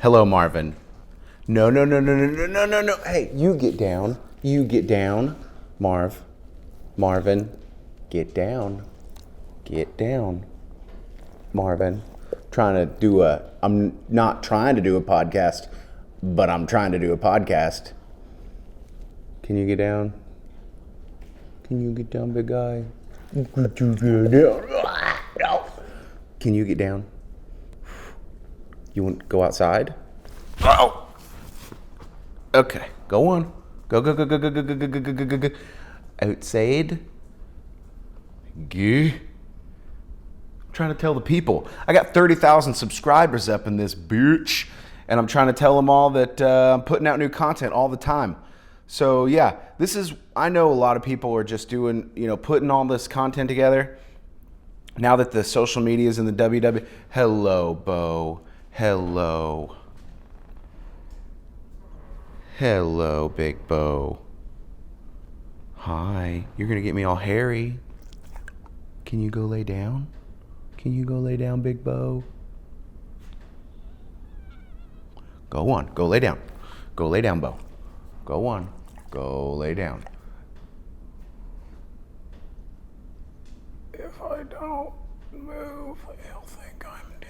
Hello, Marvin. No, no, no, no, no, no, no, no, no. Hey, you get down. You get down. Marvin, get down. Get down. Marvin. I'm not trying to do a podcast, but I'm trying to do a podcast. Can you get down? Can you get down, big guy? Could you get down? No. Can you get down? You want to go outside? Oh. Okay, go on. Go, go, go, go, go, go, go, go, go, go, go, go. Outside. Go. I'm trying to tell the people. I got 30,000 subscribers up in this bitch, and I'm trying to tell them all that I'm putting out new content all the time. So yeah, I know a lot of people are just doing, putting all this content together. Now that the social media is in the WW. Hello, Bo. Hello. Hello, Big Bo. Hi. You're going to get me all hairy. Can you go lay down? Can you go lay down, Big Bo? Go on. Go lay down. Go lay down, Bo. Go on. Go lay down. If I don't move, he'll think I'm dead.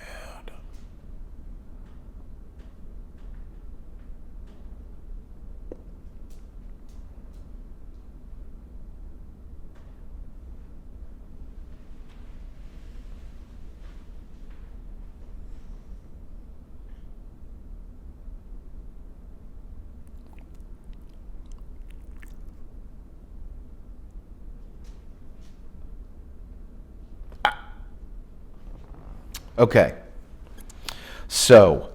Okay, so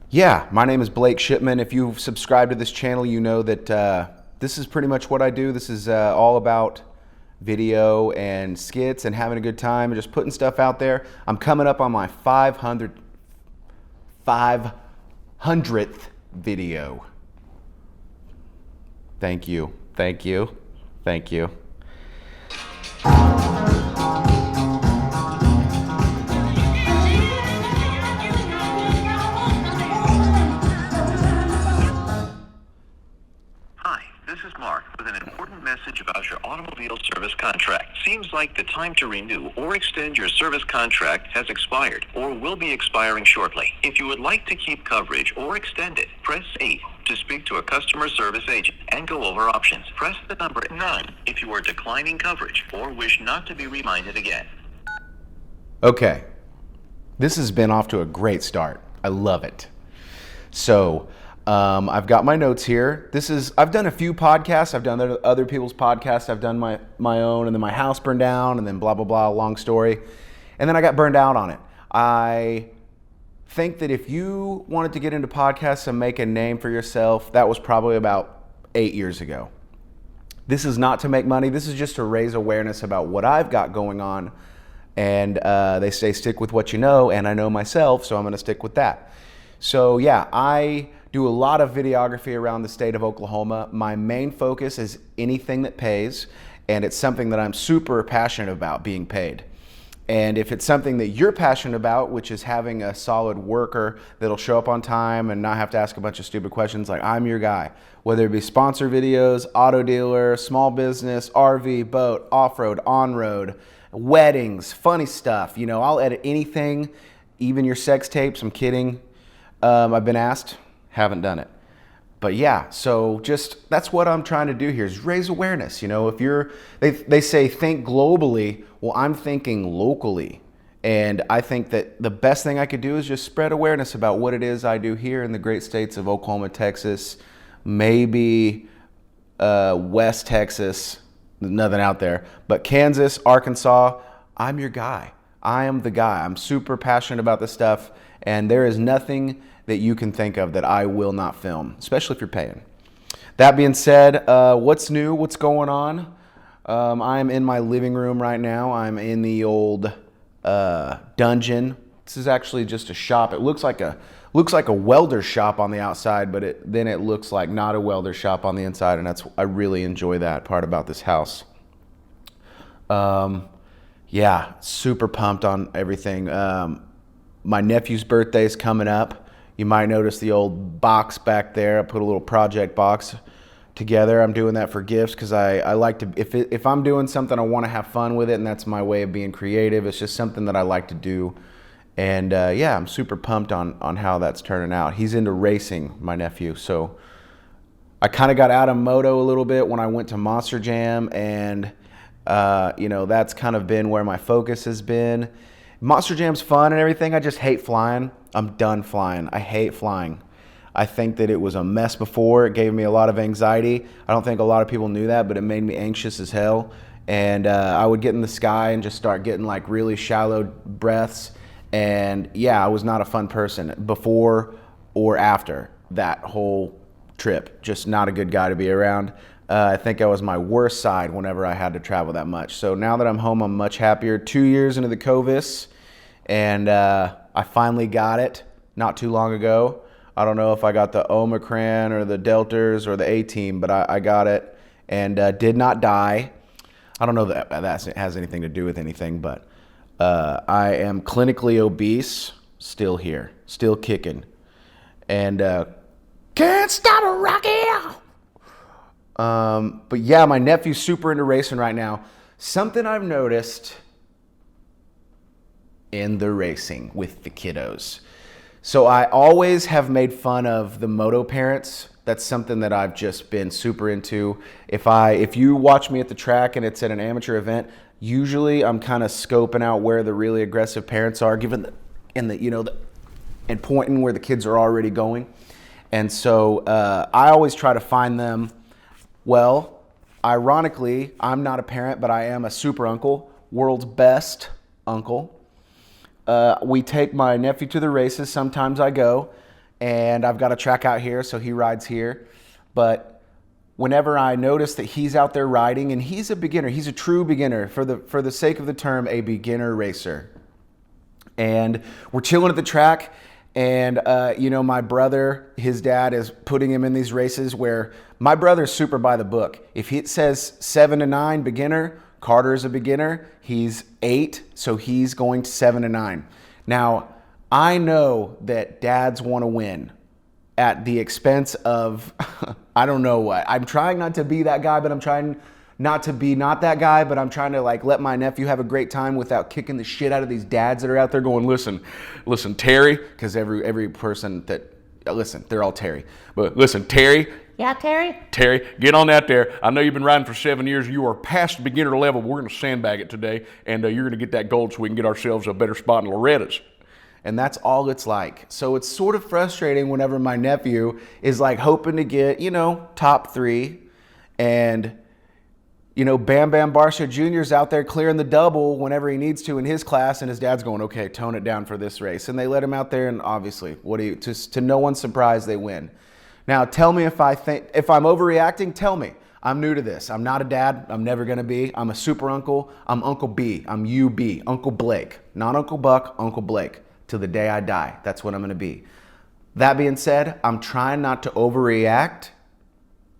yeah, my name is Blake Shipman. If you've subscribed to this channel, you know that this is pretty much what I do. This is all about video and skits and having a good time and just putting stuff out there. I'm coming up on my 500th video. Thank you, thank you, thank you. About your automobile service contract. Seems like the time to renew or extend your service contract has expired or will be expiring shortly. If you would like to keep coverage or extend it, press 8 to speak to a customer service agent and go over options. Press the number 9 if you are declining coverage or wish not to be reminded again. Okay, this has been off to a great start. I love it. So, I've got my notes here. I've done a few podcasts. I've done other people's podcasts. I've done my own, and then my house burned down, and then blah, blah, blah, long story. And then I got burned out on it. I think that if you wanted to get into podcasts and make a name for yourself, that was probably about 8 years ago. This is not to make money. This is just to raise awareness about what I've got going on. And they say stick with what you know, and I know myself, so I'm going to stick with that. So yeah, I do a lot of videography around the state of Oklahoma. My main focus is anything that pays, and it's something that I'm super passionate about, being paid. And if it's something that you're passionate about, which is having a solid worker that'll show up on time and not have to ask a bunch of stupid questions, like I'm your guy. Whether it be sponsor videos, auto dealer, small business, RV, boat, off-road, on-road, weddings, funny stuff. I'll edit anything, even your sex tapes. I'm kidding. I've been asked. Haven't done it. But yeah, so just that's what I'm trying to do here is raise awareness. If they say think globally, well, I'm thinking locally. And I think that the best thing I could do is just spread awareness about what it is I do here in the great states of Oklahoma, Texas, maybe West Texas, nothing out there, but Kansas, Arkansas. I'm your guy. I am the guy. I'm super passionate about this stuff, and there is nothing that you can think of that I will not film, especially if you're paying. That being said, what's new? What's going on? I'm in my living room right now. I'm in the old dungeon. This is actually just a shop. It looks like a welder shop on the outside, but then it looks like not a welder shop on the inside, and I really enjoy that part about this house. Yeah, super pumped on everything. My nephew's birthday is coming up. You might notice the old box back there. I put a little project box together. I'm doing that for gifts because I like to, if I'm doing something, I want to have fun with it, and that's my way of being creative. It's just something that I like to do. And yeah, I'm super pumped on how that's turning out. He's into racing, my nephew. So I kind of got out of moto a little bit when I went to Monster Jam, and that's kind of been where my focus has been. Monster Jam's fun and everything. I just hate flying. I'm done flying. I hate flying. I think that it was a mess before. It gave me a lot of anxiety. I don't think a lot of people knew that, but it made me anxious as hell. And I would get in the sky and just start getting like really shallow breaths. And yeah, I was not a fun person before or after that whole trip. Just not a good guy to be around. I think I was my worst side whenever I had to travel that much. So now that I'm home, I'm much happier. 2 years into the COVID, and I finally got it not too long ago. I don't know if I got the Omicron or the Deltas or the A-team, but I got it and did not die. I don't know that has anything to do with anything, but I am clinically obese, still here, still kicking, and can't stop a rocket. But yeah, my nephew's super into racing right now. Something I've noticed in the racing with the kiddos. So I always have made fun of the moto parents. That's something that I've just been super into. If you watch me at the track and it's at an amateur event, usually I'm kind of scoping out where the really aggressive parents are, and pointing where the kids are already going. And so I always try to find them. Well, ironically, I'm not a parent, but I am a super uncle, world's best uncle. We take my nephew to the races. Sometimes I go, and I've got a track out here, so he rides here. But whenever I notice that he's out there riding, and he's a beginner, he's a true beginner, for the sake of the term, a beginner racer. And we're chilling at the track, and my brother, his dad is putting him in these races where my brother's super by the book. If it says 7 to 9 beginner, Carter's a beginner. He's 8, so he's going to 7 to 9. Now, I know that dads want to win at the expense of, I don't know what. I'm trying not to be that guy, but I'm trying not to be not that guy, but I'm trying to let my nephew have a great time without kicking the shit out of these dads that are out there going, listen, Terry, because every person listen, they're all Terry. But listen, Terry. Yeah, Terry? Terry, get on out there. I know you've been riding for 7 years. You are past beginner level. We're going to sandbag it today, and you're going to get that gold so we can get ourselves a better spot in Loretta's. And that's all it's like. So it's sort of frustrating whenever my nephew is hoping to get, top 3. And, Bam Bam Barsha Jr.'s out there clearing the double whenever he needs to in his class. And his dad's going, okay, tone it down for this race. And they let him out there. And obviously, to no one's surprise, they win. Now, tell me if I'm overreacting, tell me. I'm new to this. I'm not a dad. I'm never going to be. I'm a super uncle. I'm Uncle B. I'm UB, Uncle Blake. Not Uncle Buck, Uncle Blake. Till the day I die. That's what I'm going to be. That being said, I'm trying not to overreact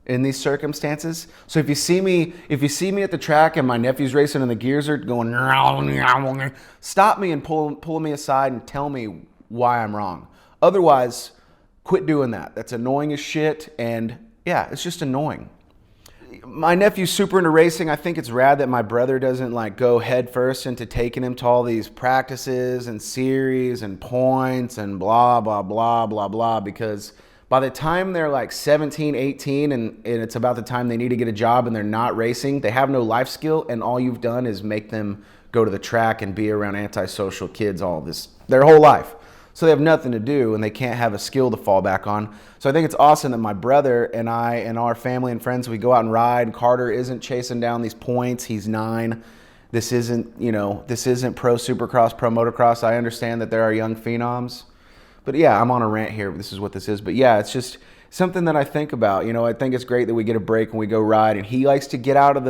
in these circumstances. So if you see me at the track and my nephew's racing and the gears are going, stop me and pull me aside and tell me why I'm wrong. Otherwise, quit doing that. That's annoying as shit, and yeah, it's just annoying. My nephew's super into racing. I think it's rad that my brother doesn't go head first into taking him to all these practices and series and points and blah, blah, blah, blah, blah, because by the time they're 17, 18, and it's about the time they need to get a job and they're not racing, they have no life skill, and all you've done is make them go to the track and be around antisocial kids their whole life. So they have nothing to do, and they can't have a skill to fall back on. So I think it's awesome that my brother and I and our family and friends, we go out and ride. Carter isn't chasing down these points. He's 9. This isn't pro supercross, pro motocross. I understand that there are young phenoms. But yeah, I'm on a rant here. This is what this is. But yeah, it's just something that I think about. I think it's great that we get a break when we go ride, and he likes to get out of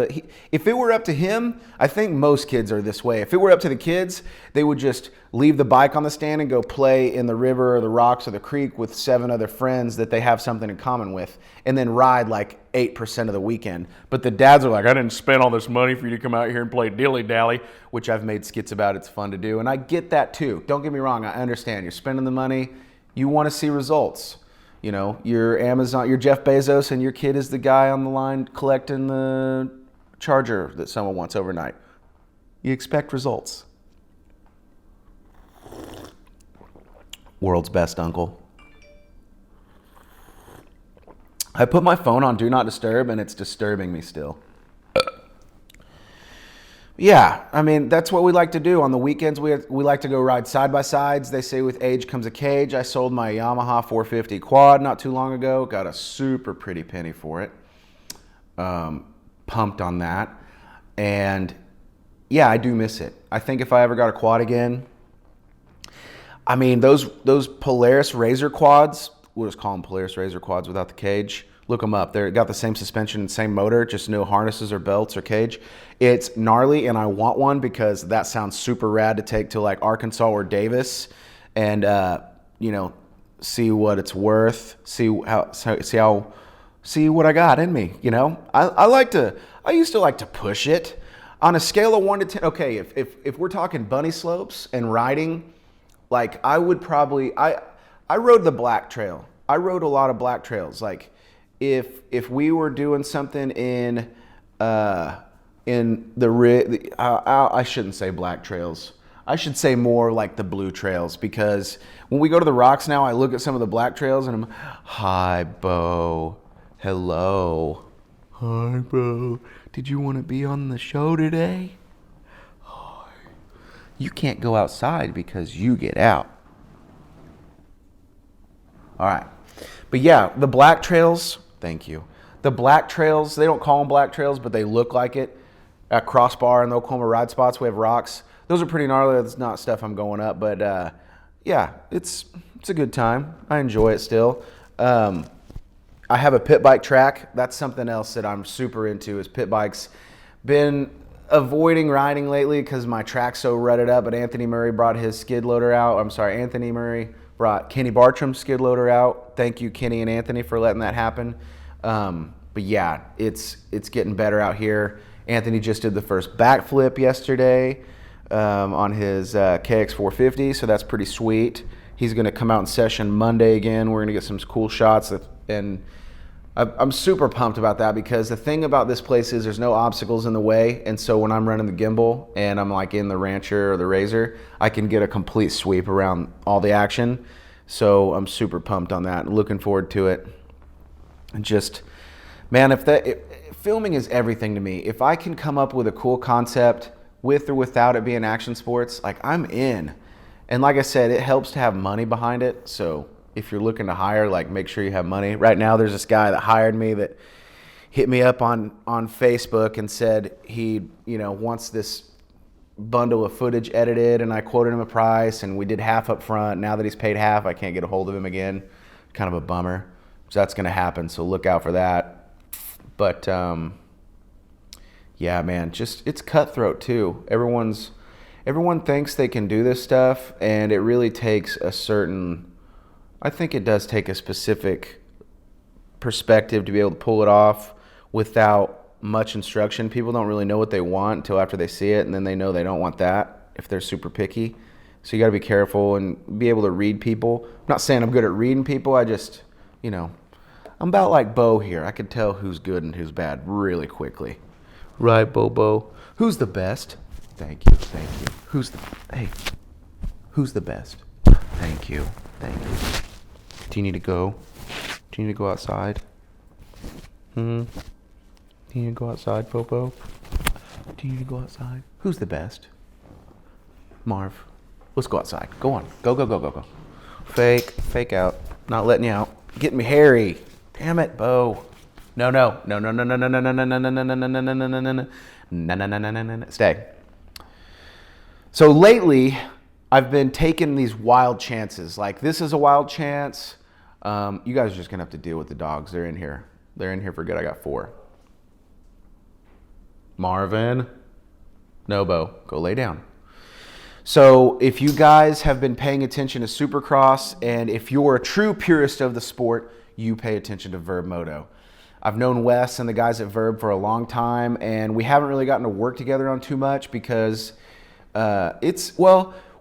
if it were up to him, I think most kids are this way. If it were up to the kids, they would just leave the bike on the stand and go play in the river or the rocks or the creek with 7 other friends that they have something in common with, and then ride 8% of the weekend. But the dads are like, I didn't spend all this money for you to come out here and play dilly-dally, which I've made skits about. It's fun to do, and I get that too. Don't get me wrong. I understand. You're spending the money. You want to see results. You know, your Amazon, your Jeff Bezos, and your kid is the guy on the line collecting the charger that someone wants overnight. You expect results. World's best uncle. I put my phone on Do Not Disturb, and it's disturbing me still. Yeah, I mean, that's what we like to do. On the weekends, we like to go ride side-by-sides. They say with age comes a cage. I sold my Yamaha 450 quad not too long ago. Got a super pretty penny for it. Pumped on that. And, yeah, I do miss it. I think if I ever got a quad again, I mean, those Polaris Razor quads, we'll just call them Polaris Razor quads without the cage. Look them up. They've got the same suspension and same motor, just no harnesses or belts or cage. It's gnarly, and I want one because that sounds super rad to take to like Arkansas or Davis and, you know, see what it's worth, see what I got in me, you know? I used to like to push it. On a scale of 1 to 10, okay, if we're talking bunny slopes and riding, like I would probably, I rode the black trail. I rode a lot of black trails. Like if we were doing something in the I shouldn't say black trails. I should say more like the blue trails, because when we go to the rocks now, I look at some of the black trails and I'm, hi, Bo. Hello. Hi, Bo. Did you want to be on the show today? Hi. You can't go outside because you get out. All right. But yeah, the black trails, thank you. The black trails, they don't call them black trails, but they look like it. At Crossbar and the Oklahoma ride spots, we have rocks. Those are pretty gnarly. That's not stuff I'm going up, but yeah, it's a good time. I enjoy it still. I have a pit bike track. That's something else that I'm super into is pit bikes. Been avoiding riding lately because my track's so rutted up, but Anthony Murray brought his skid loader out. Anthony Murray brought Kenny Bartram's skid loader out. Thank you, Kenny and Anthony, for letting that happen. But yeah, it's getting better out here. Anthony just did the first backflip yesterday on his KX450, so that's pretty sweet. He's going to come out in session Monday again. We're going to get some cool shots, and I'm super pumped about that, because the thing about this place is there's no obstacles in the way, and so when I'm running the gimbal and I'm like in the Rancher or the Razor, I can get a complete sweep around all the action. So I'm super pumped on that and looking forward to it. And just, man, filming is everything to me. If I can come up with a cool concept with or without it being action sports, like, I'm in. And like I said, it helps to have money behind it. So if you're looking to hire, like, make sure you have money. Right now, there's this guy that hired me that hit me up on Facebook and said he, wants this bundle of footage edited, and I quoted him a price, and we did half up front. Now that he's paid half, I can't get a hold of him again. Kind of a bummer. So that's going to happen, so look out for that. But yeah, man, just, it's cutthroat too. Everyone thinks they can do this stuff, and it really takes I think it does take a specific perspective to be able to pull it off without much instruction. People don't really know what they want until after they see it, and then they know they don't want that if they're super picky. So you got to be careful and be able to read people. I'm not saying I'm good at reading people. I just, I'm about like Bo here. I can tell who's good and who's bad really quickly. Right, Bobo? Who's the best? Thank you. Who's the best? Thank you. Do you need to go? Do you need to go outside? Do you need to go outside, Popo? Do you need to go outside? Who's the best? Marv. Let's go outside. Go on. Go. Fake out. Not letting you out. Getting me hairy. Damn it, Bo. No. Stay. So lately, I've been taking these wild chances. Like, this is a wild chance. You guys are just going to have to deal with the dogs. They're in here. They're in here for good. I got 4. Marvin. Nobo. Go lay down. So if you guys have been paying attention to Supercross, and if you're a true purist of the sport, you pay attention to Verb Moto. I've known Wes and the guys at Verb for a long time, and we haven't really gotten to work together on too much because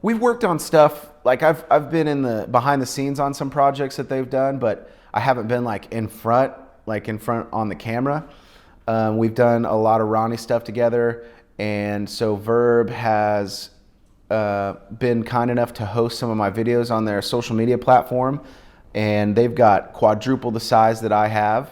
we've worked on stuff like I've been in the behind the scenes on some projects that they've done, but I haven't been like in front on the camera. We've done a lot of Ronnie stuff together, and so Verb has been kind enough to host some of my videos on their social media platform, and they've got quadruple the size that I have.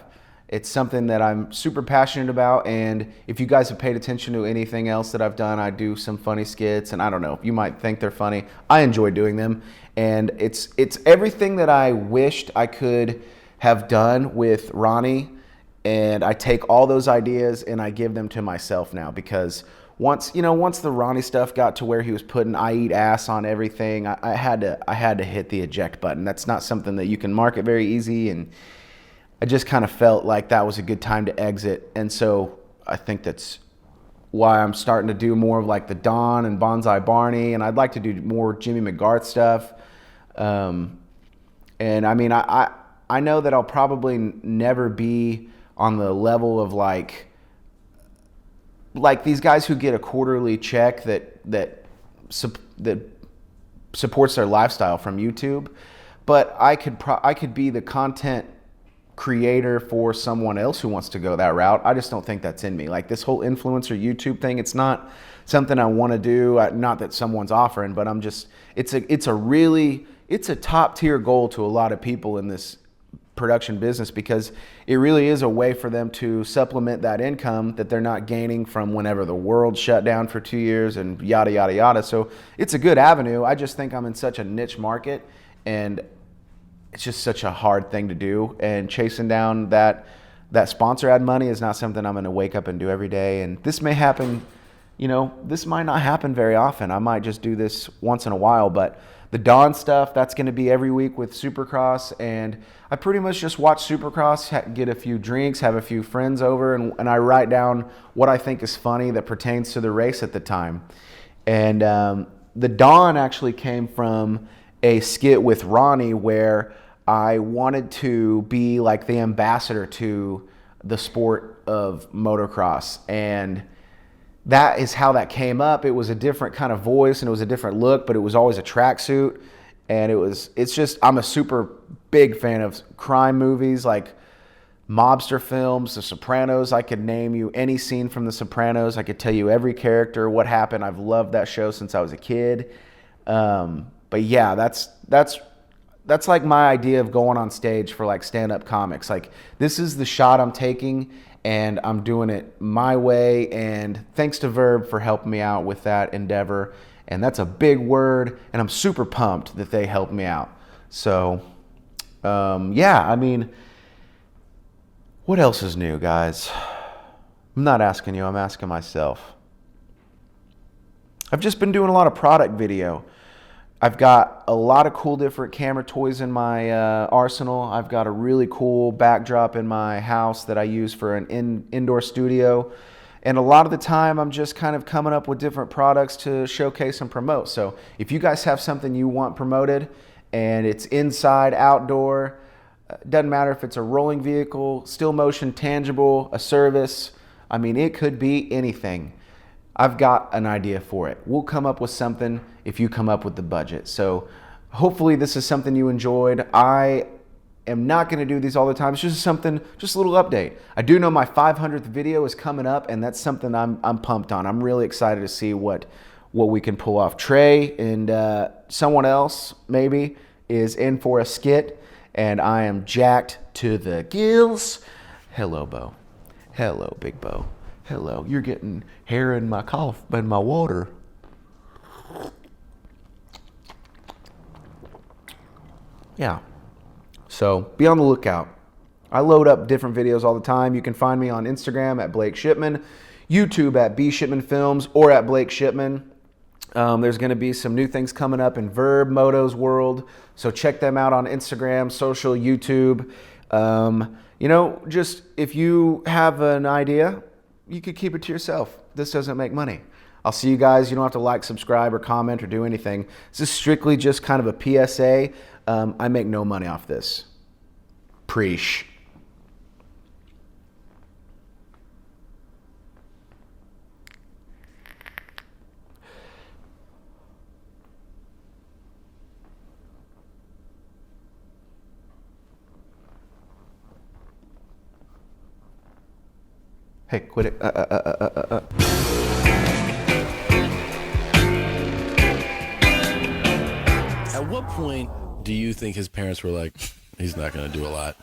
It's something that I'm super passionate about, and if you guys have paid attention to anything else that I've done, I do some funny skits, and I don't know, you might think they're funny. I enjoy doing them, and it's everything that I wished I could have done with Ronnie, and I take all those ideas and I give them to myself now, because once the Ronnie stuff got to where he was putting "I eat ass" on everything, I had to hit the eject button. That's not something that you can market very easy, and I just kind of felt like that was a good time to exit. And so I think that's why I'm starting to do more of like the Don and Bonsai Barney, and I'd like to do more Jimmy McGarth stuff. And I mean, I know that I'll probably never be on the level of like these guys who get a quarterly check that supports their lifestyle from YouTube, but I could be the content creator for someone else who wants to go that route. I just don't think that's in me. Like this whole influencer YouTube thing, it's not something I want to do. Not that someone's offering, but it's a top tier goal to a lot of people in this production business, because it really is a way for them to supplement that income that they're not gaining from whenever the world shut down for 2 years and yada, yada, yada. So it's a good avenue. I just think I'm in such a niche market, and it's just such a hard thing to do. And chasing down that sponsor ad money is not something I'm going to wake up and do every day. And this may happen, this might not happen very often. I might just do this once in a while, but the Dawn stuff, that's going to be every week with Supercross, and I pretty much just watch Supercross, get a few drinks, have a few friends over, and I write down what I think is funny that pertains to the race at the time. And the Dawn actually came from a skit with Ronnie where I wanted to be like the ambassador to the sport of motocross, and that is how that came up. It was a different kind of voice and it was a different look, but it was always a tracksuit. And I'm a super big fan of crime movies, like mobster films, The Sopranos. I could name you any scene from The Sopranos. I could tell you every character, what happened. I've loved that show since I was a kid. But yeah, that's like my idea of going on stage for like stand-up comics. Like, this is the shot I'm taking, and I'm doing it my way, and thanks to Verb for helping me out with that endeavor. And that's a big word, and I'm super pumped that they helped me out. So, yeah, I mean, what else is new, guys? I'm not asking you, I'm asking myself. I've just been doing a lot of product video. I've got a lot of cool different camera toys in my arsenal. I've got a really cool backdrop in my house that I use for an indoor studio. And a lot of the time, I'm just kind of coming up with different products to showcase and promote. So if you guys have something you want promoted, and it's inside, outdoor, doesn't matter if it's a rolling vehicle, still motion, tangible, a service, I mean, it could be anything. I've got an idea for it. We'll come up with something if you come up with the budget. So hopefully this is something you enjoyed. I am not going to do these all the time. It's just a little update. I do know my 500th video is coming up, and that's something I'm pumped on. I'm really excited to see what we can pull off. Trey and someone else maybe is in for a skit, and I am jacked to the gills. Hello, Bo. Hello, Big Bo. Hello. You're getting hair in my in my water. Yeah. So be on the lookout. I load up different videos all the time. You can find me on Instagram at Blake Shipman, YouTube at B Shipman Films, or at Blake Shipman. There's going to be some new things coming up in Verb Moto's world, so check them out on Instagram, social, YouTube. Just if you have an idea, you could keep it to yourself. This doesn't make money. I'll see you guys. You don't have to like, subscribe, or comment, or do anything. This is strictly just kind of a PSA. I make no money off this. Preach. Hey, quit it. At what point do you think his parents were like, he's not going to do a lot?